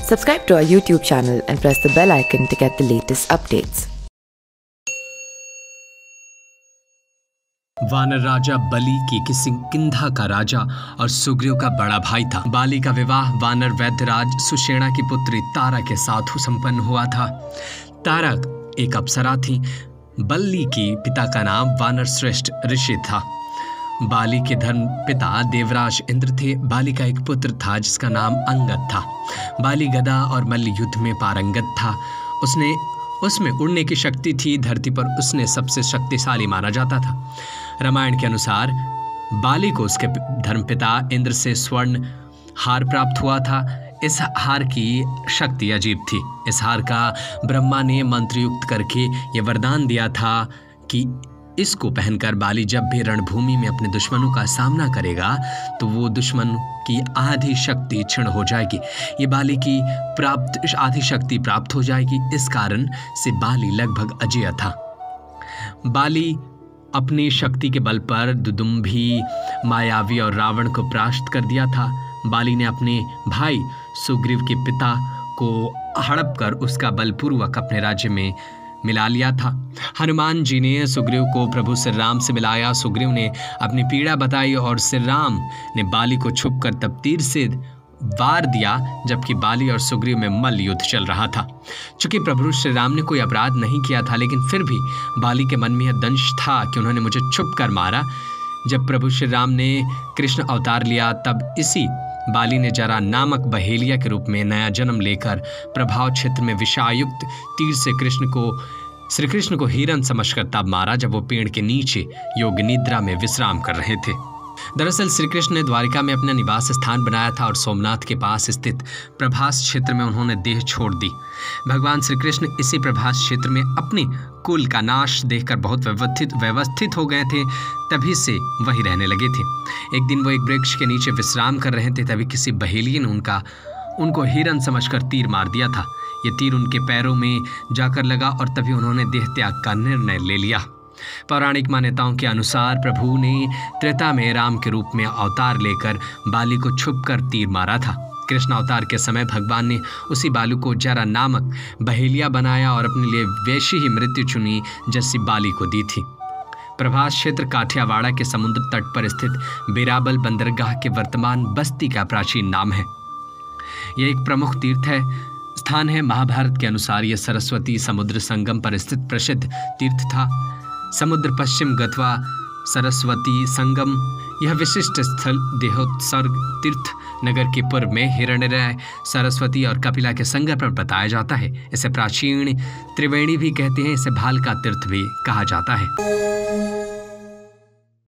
Subscribe to our YouTube channel and press the bell icon to get the latest updates. वानर राजा बलि की किष्किंधा का राजा और सुग्रीव का बड़ा भाई था। बाली का विवाह वानर वैद्यराज सुषेणा की पुत्री तारा के साथ संपन्न हुआ था। तारा एक अप्सरा थी। बलि की पिता का नाम वानर श्रेष्ठ ऋषि था। बाली के धर्म पिता देवराज इंद्र थे। बाली का एक पुत्र था जिसका नाम अंगद था। बाली गदा और मल्ल युद्ध में पारंगत था। उसमें उड़ने की शक्ति थी। धरती पर उसने सबसे शक्तिशाली माना जाता था। रामायण के अनुसार बाली को उसके धर्मपिता इंद्र से स्वर्ण हार प्राप्त हुआ था। इस हार की शक्ति अजीब थी। इस हार का ब्रह्मा ने मंत्रयुक्त करके ये वरदान दिया था कि इसको पहनकर बाली जब भी रणभूमि में अपने दुश्मनों का सामना करेगा तो वो दुश्मन की आधी शक्ति क्षीण हो जाएगी। ये बाली की आधी शक्ति प्राप्त हो जाएगी। इस कारण से बाली लगभग अजेय था। बाली अपनी शक्ति के बल पर दुदुम्भी, मायावी और रावण को परास्त कर दिया था। बाली ने अपने भाई सुग्रीव के पिता को हड़प कर उसका बलपूर्वक अपने राज्य में मिला लिया था। हनुमान जी ने सुग्रीव को प्रभु श्री राम से मिलाया। सुग्रीव ने अपनी पीड़ा बताई और श्री राम ने बाली को छुपकर तब तीर से वार दिया जबकि बाली और सुग्रीव में मल्ल युद्ध चल रहा था। चूंकि प्रभु श्री राम ने कोई अपराध नहीं किया था, लेकिन फिर भी बाली के मन में यह दंश था कि उन्होंने मुझे छुप कर मारा। जब प्रभु श्री राम ने कृष्ण अवतार लिया तब इसी बाली ने जरा नामक बहेलिया के रूप में नया जन्म लेकर प्रभाव क्षेत्र में विषायुक्त तीर से श्री कृष्ण को हिरन समझकर तब मारा जब वो पेड़ के नीचे योग निद्रा में विश्राम कर रहे थे। दरअसल श्री कृष्ण ने द्वारिका में अपना निवास स्थान बनाया था और सोमनाथ के पास स्थित प्रभास क्षेत्र में उन्होंने देह छोड़ दी। भगवान श्री कृष्ण इसी प्रभास क्षेत्र में अपने कुल का नाश देखकर बहुत व्यवस्थित हो गए थे। तभी से वही रहने लगे थे। एक दिन वो एक वृक्ष के नीचे विश्राम कर रहे थे। तभी किसी बहेलिये ने उनको हिरन समझकर तीर मार दिया था। ये तीर उनके पैरों में जाकर लगा और तभी उन्होंने देह त्याग का निर्णय ले लिया। पौराणिक मान्यताओं के अनुसार प्रभु ने त्रेता में राम के रूप में अवतार लेकर बाली को छुपकर तीर मारा था। कृष्ण अवतार के समय भगवान ने उसी बालू को जरा नामक बहेलिया बनाया और अपने लिए वैसी ही मृत्यु चुनी जैसी बाली को दी थी। प्रभास क्षेत्र काठियावाड़ के समुद्र तट पर स्थित बेराबल बंदरगाह के वर्तमान बस्ती का प्राचीन नाम है। यह एक प्रमुख तीर्थ स्थान है। महाभारत के अनुसार यह सरस्वती समुद्र संगम पर स्थित प्रसिद्ध तीर्थ था। समुद्र पश्चिम गत्वा सरस्वती संगम यह विशिष्ट स्थल देहोत्सर्ग तीर्थ नगर के पूर्व में हिरण्यराय, सरस्वती और कपिला के संगम पर बताया जाता है। इसे प्राचीन त्रिवेणी भी कहते हैं। इसे भालका तीर्थ भी कहा जाता है।